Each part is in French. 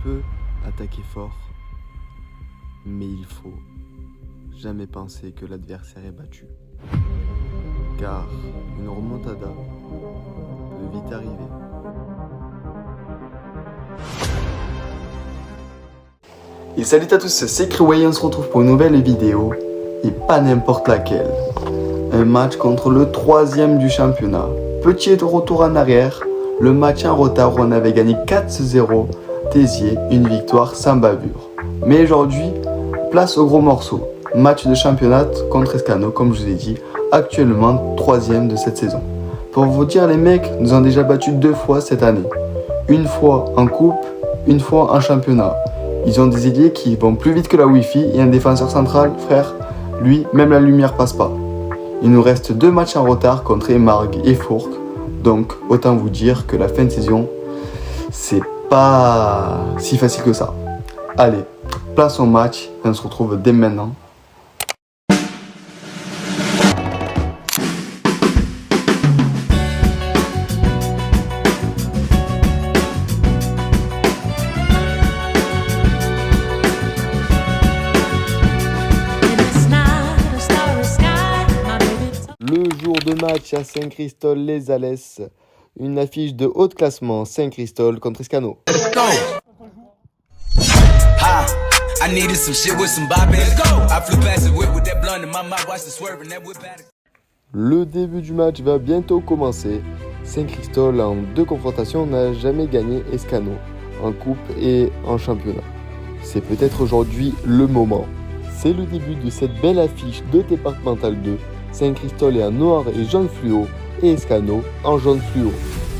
peut attaquer fort, mais il faut jamais penser que l'adversaire est battu. Car une remontada peut vite arriver. Et salut à tous, c'est Kriway, on se retrouve pour une nouvelle vidéo, et pas n'importe laquelle. Un match contre le 3e du championnat. Petit retour en arrière, le match en retard où on avait gagné 4-0, Tézier, une victoire sans bavure. Mais aujourd'hui, place au gros morceau. Match de championnat contre Escano, comme je vous ai dit, actuellement 3e de cette saison. Pour vous dire, les mecs nous ont déjà battus 2 fois cette année. Une fois en coupe, une fois en championnat. Ils ont des ailiers qui vont plus vite que la Wi-Fi et un défenseur central, frère, lui, même la lumière passe pas. Il nous reste 2 matchs en retard contre Emargues et Fourques. Donc, autant vous dire que la fin de saison, c'est pas si facile que ça. Allez, place au match et on se retrouve dès maintenant. Le jour de match à Saint-Christol-les-Alès, une affiche de haut classement, Saint-Christol contre Escano. Let's go. I needed some shit with some bop. Let's go. I flew past the whip with that blunt in my mouth, watched it swerve and that whip had it. Le début du match va bientôt commencer. Saint-Christol en 2 confrontations n'a jamais gagné Escano, en coupe et en championnat. C'est peut-être aujourd'hui le moment. C'est le début de cette belle affiche de départemental 2. Saint-Christol est en noir et jaune fluo et Escano en jaune fluo.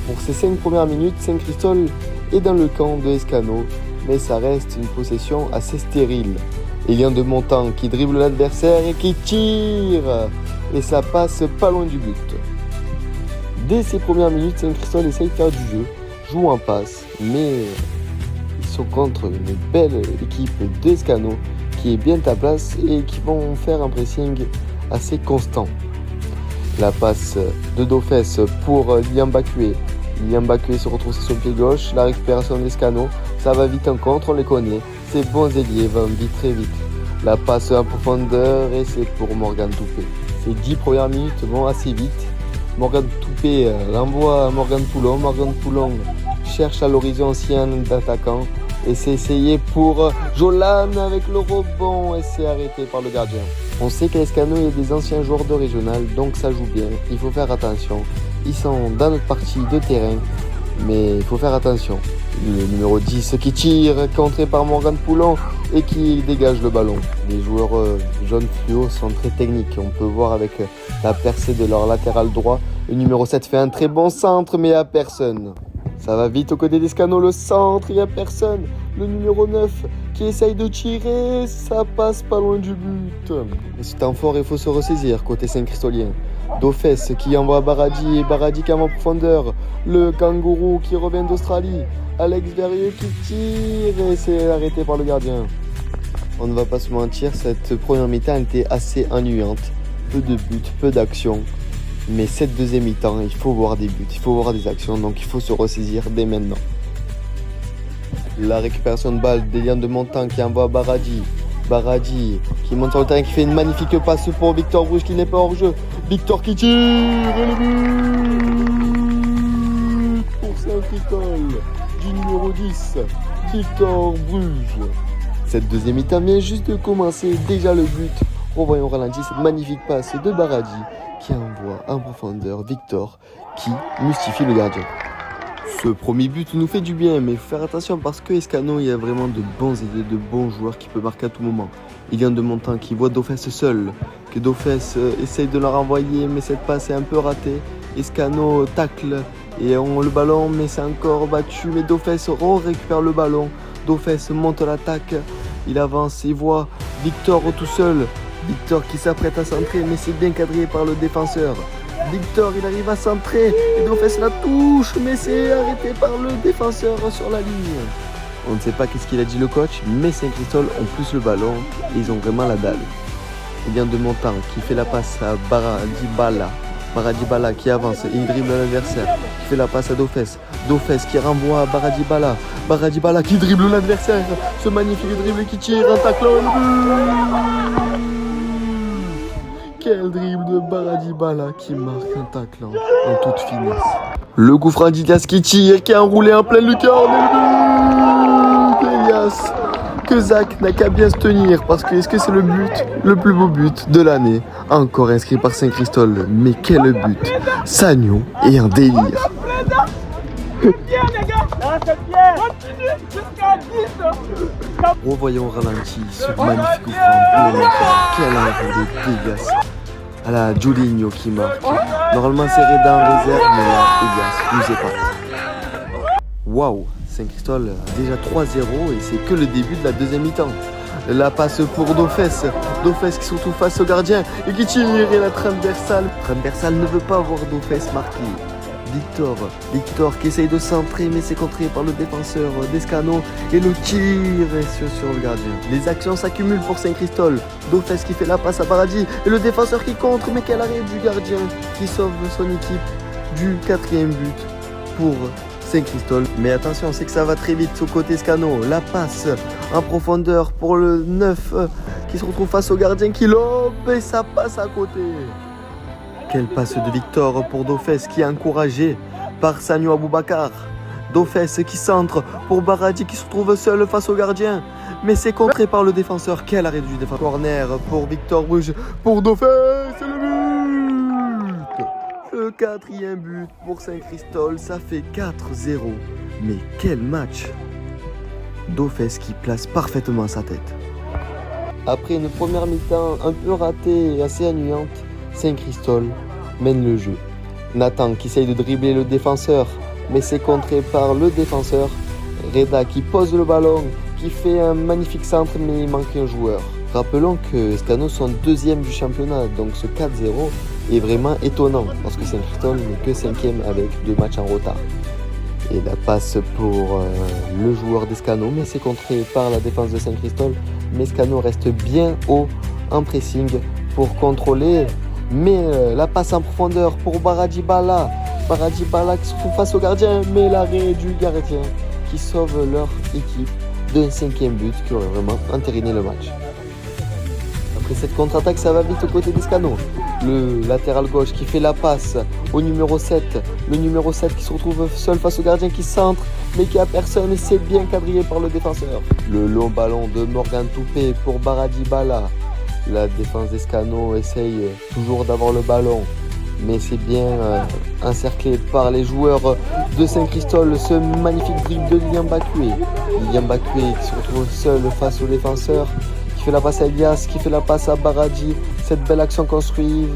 Pour ces 5 premières minutes, Saint-Christol est dans le camp de Escano, mais ça reste une possession assez stérile. Elian de Montant qui dribble l'adversaire et qui tire, et ça passe pas loin du but. Dès ces premières minutes, Saint-Christol essaye de faire du jeu, joue en passe, mais ils sont contre une belle équipe d'Escano qui est bien à place et qui vont faire un pressing assez constant. La passe de Dofès pour Liam Bakué. Liam Bakué se retrouve sur son pied gauche. La récupération d'Escano, ça va vite en contre, on les connaît. Ces bons ailiers vont vite, très vite. La passe en profondeur et c'est pour Morgan Toupé. Ces 10 premières minutes vont assez vite. Morgan Toupé l'envoie à Morgan Poulon. Morgan Poulon cherche à l'horizon ancien d'attaquant. Et c'est essayé pour Jolan avec le rebond et c'est arrêté par le gardien. On sait qu'à Escano, il y a des anciens joueurs de régional, donc ça joue bien. Il faut faire attention. Ils sont dans notre partie de terrain, mais il faut faire attention. Le numéro 10 qui tire, contré par Morgan Poulon et qui dégage le ballon. Les joueurs jaunes fluo sont très techniques. On peut voir avec la percée de leur latéral droit. Le numéro 7 fait un très bon centre, mais à personne. Ça va vite au côté d'Escano, le centre, il n'y a personne. Le numéro 9 qui essaye de tirer, ça passe pas loin du but. Et c'est un fort, il faut se ressaisir côté Saint-Christolien. Dofès qui envoie Baradi et Baradi qui envoie en profondeur. Le kangourou qui revient d'Australie. Alex Verrieux qui tire et c'est arrêté par le gardien. On ne va pas se mentir, cette première mi-temps était assez ennuyante. Peu de buts, peu d'actions. Mais cette deuxième mi-temps, il faut voir des buts, il faut voir des actions, donc il faut se ressaisir dès maintenant. La récupération de balle d'Elian de Montant qui envoie Baradi. Baradi qui monte sur le terrain, qui fait une magnifique passe pour Victor Bruges qui n'est pas hors jeu. Victor qui tire et le but pour Saint-Christol du numéro 10, Victor Bruges. Cette deuxième mi-temps vient juste de commencer, déjà le but. Revoyons au ralenti cette magnifique passe de Baradi qui envoie en profondeur Victor qui mystifie le gardien. Ce premier but nous fait du bien, mais il faut faire attention parce que Escano, il y a vraiment de bons ailiers, de bons joueurs qui peuvent marquer à tout moment. Il y a de Montant qui voit Dofès seul, que Dofès essaye de la renvoyer, mais cette passe est un peu ratée. Escano tacle et on le ballon, mais c'est encore battu. Mais Dofès récupère le ballon. Dofès monte l'attaque, il avance, il voit Victor tout seul. Victor qui s'apprête à centrer, mais c'est bien cadré par le défenseur. Victor, il arrive à centrer, et Dofès la touche, mais c'est arrêté par le défenseur sur la ligne. On ne sait pas qu'est-ce qu'il a dit le coach, mais Saint-Christol ont plus le ballon, et ils ont vraiment la dalle. Il vient de Montant qui fait la passe à Baradi Bala. Baradibala qui avance et il dribble l'adversaire, qui fait la passe à Dofes. Dofes qui renvoie à Baradibala. Baradibala qui dribble l'adversaire. Ce magnifique dribble qui tire un taclon. Quel dribble de Baradibala qui marque un taclon en toute finesse. Le coup franc d'Ilias qui tire, qui a enroulé en pleine lucarne. Elias, que Zach n'a qu'à bien se tenir parce que est-ce que c'est le but, le plus beau but de l'année, encore inscrit par Saint-Christol, mais quel but. Sagno est un délire. Revoyons au ralenti ce magnifique coup franc. Quel enroulé dégueulasse. À la Julinho qui marque. Normalement c'est Reda en réserve, mais là Elias nous épate. Waouh, Saint-Christol a déjà 3-0 et c'est que le début de la deuxième mi-temps. La passe pour Dofes. Dofes qui se retrouve face au gardien et qui tire et la transversale. Transversale ne veut pas voir Dofes marquer. Victor qui essaye de centrer mais c'est contré par le défenseur d'Escano et le tir est sur le gardien. Les actions s'accumulent pour Saint-Christol. Dofes qui fait la passe à Baradi et le défenseur qui contre mais quel arrêt du gardien qui sauve son équipe du 4e but pour Saint-Christol. Mais attention, c'est que ça va très vite au côté Escano. La passe en profondeur pour le 9 qui se retrouve face au gardien qui lobe et ça passe à côté. Quelle passe de Victor pour Dofes qui est encouragé par Sagno Aboubakar. Dofes qui centre pour Baradi qui se trouve seul face au gardien. Mais c'est contré par le défenseur. Quel arrêt du défenseur. Corner pour Victor Bruges. Pour Dofes, c'est le but. Le 4e but pour Saint-Christol. Ça fait 4-0. Mais quel match. Dofes qui place parfaitement sa tête. Après une première mi-temps un peu ratée et assez ennuyante, Saint-Christol mène le jeu. Nathan qui essaye de dribbler le défenseur, mais c'est contré par le défenseur. Reda qui pose le ballon, qui fait un magnifique centre, mais il manque un joueur. Rappelons que Escano sont 2e du championnat, donc ce 4-0 est vraiment étonnant, parce que Saint-Christol n'est que 5e avec 2 matchs en retard. Et la passe pour le joueur d'Escano, mais c'est contré par la défense de Saint-Christol. Mais Escano reste bien haut en pressing pour contrôler. Mais la passe en profondeur pour Baradibala. Baradibala qui se trouve face au gardien, mais l'arrêt du gardien qui sauve leur équipe d'un 5e but qui aurait vraiment entériné le match. Après cette contre-attaque, ça va vite au côté d'Escano. Le latéral gauche qui fait la passe au numéro 7. Le numéro 7 qui se retrouve seul face au gardien qui centre, mais qui a personne et c'est bien quadrillé par le défenseur. Le long ballon de Morgan Toupé pour Baradibala. La défense d'Escano essaye toujours d'avoir le ballon, mais c'est bien encerclé par les joueurs de Saint-Christol. Ce magnifique dribble de Lilian Bakoué. Lilian Bakoué qui se retrouve seul face au défenseur, qui fait la passe à Elias, qui fait la passe à Baradi. Cette belle action construite,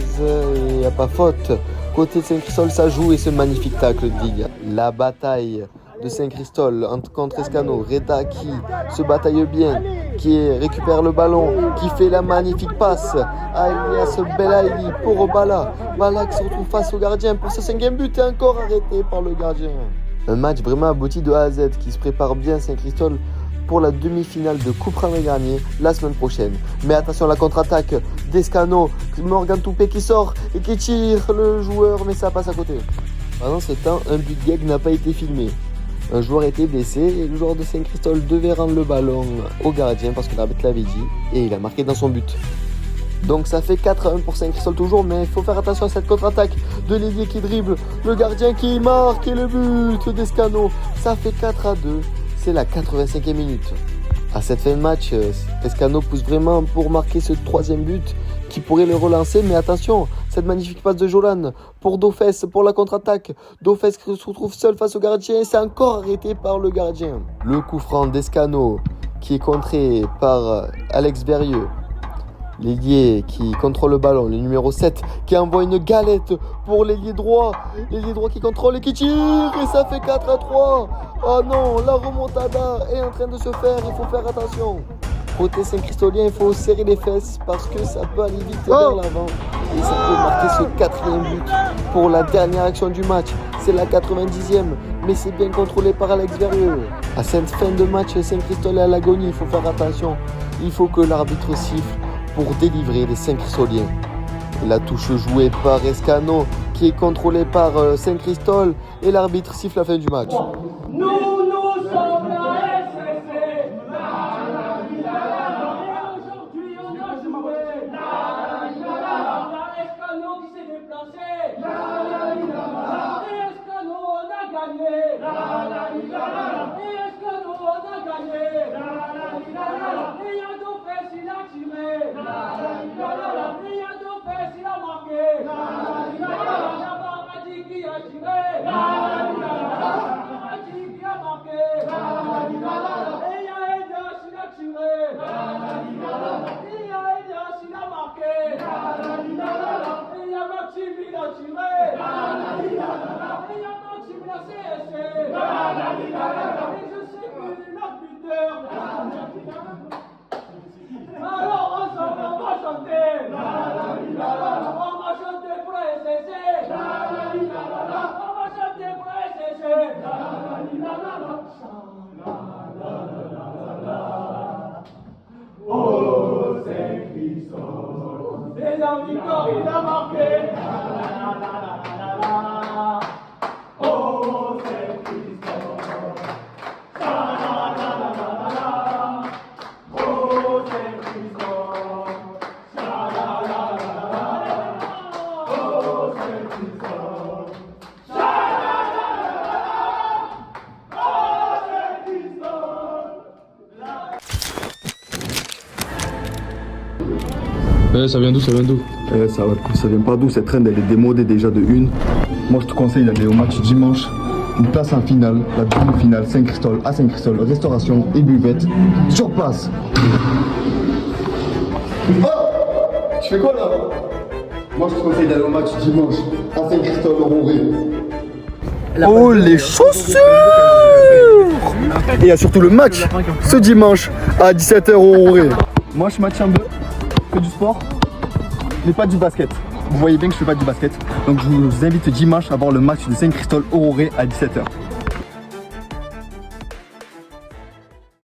il n'y a pas faute. Côté de Saint-Christol, ça joue et ce magnifique tacle d'Ilias. La bataille de Saint-Christol contre Escano. Reda qui se bataille bien, qui récupère le ballon, qui fait la magnifique passe à Elias Belaïli pour Bala. Bala qui se retrouve face au gardien pour ce 5e but et encore arrêté par le gardien. Un match vraiment abouti de A à Z qui se prépare bien Saint-Christol pour la demi-finale de Coupe Randré Garnier la semaine prochaine. Mais attention à la contre-attaque d'Escano, Morgan Toupé qui sort et qui tire le joueur, mais ça passe à côté. Pendant ce temps, un but de gag n'a pas été filmé. Un joueur était blessé et le joueur de Saint-Christol devait rendre le ballon au gardien parce que l'arbitre l'avait dit et il a marqué dans son but. Donc ça fait 4-1 pour Saint-Christol toujours, mais il faut faire attention à cette contre-attaque de l'ailier qui dribble, le gardien qui marque et le but d'Escano. Ça fait 4-2, c'est la 85e minute. À cette fin de match, Escano pousse vraiment pour marquer ce 3e but qui pourrait le relancer, mais attention, cette magnifique passe de Jolan pour Dofes pour la contre-attaque. Dofes qui se retrouve seul face au gardien et c'est encore arrêté par le gardien. Le coup franc d'Escano qui est contré par Alex Berrieux. L'ailier qui contrôle le ballon, le numéro 7 qui envoie une galette pour l'ailier droit qui contrôle et qui tire et ça fait 4-3. Oh non, la remontada est en train de se faire, il faut faire attention. Côté Saint-Christolien, il faut serrer les fesses parce que ça peut aller vite vers l'avant et ça peut marquer ce 4e but pour la dernière action du match. C'est la 90e, mais c'est bien contrôlé par Alex Verrieux. À cette fin de match, Saint-Christol est à l'agonie, il faut faire attention. Il faut que l'arbitre siffle pour délivrer les Saint-Christoliens. La touche jouée par Escano qui est contrôlé par Saint-Christol et l'arbitre siffle la fin du match. Nous sommes la SSC. Aujourd'hui on a joué. La Escano qui s'est déplacé. Et Escano on a gagné. Et Escano on a gagné. Et Yado Fes il a tiré. Et Yado Fes il a marqué. Yabaradi qui a tiré. Alors ensemble on va chanter. On va chanter pour la SSC. On va chanter pour la SSC. Oh Saint-Christol, et la victoire il a marqué. Oh Saint-Christol, oh Saint-Christol, oh Saint-Christol. Ça vient d'où, ça vient d'où? Ça vient pas d'où, cette trend elle est démodée déjà de une. Moi je te conseille d'aller au match dimanche, une place en finale, la demi-finale Saint-Christol, à Saint-Christol, restauration et buvette, sur place. Oh, tu fais quoi là? Moi je te conseille d'aller au match dimanche à Saint-Christol Auroré. Oh les chaussures! Et il y a surtout le match ce dimanche à 17h au Auroré. Moi je suis Mathieu Ambeu, je fais du sport, mais pas du basket. Vous voyez bien que je fais pas du basket. Donc je vous invite dimanche à voir le match de Saint-Christol Auroré à 17h.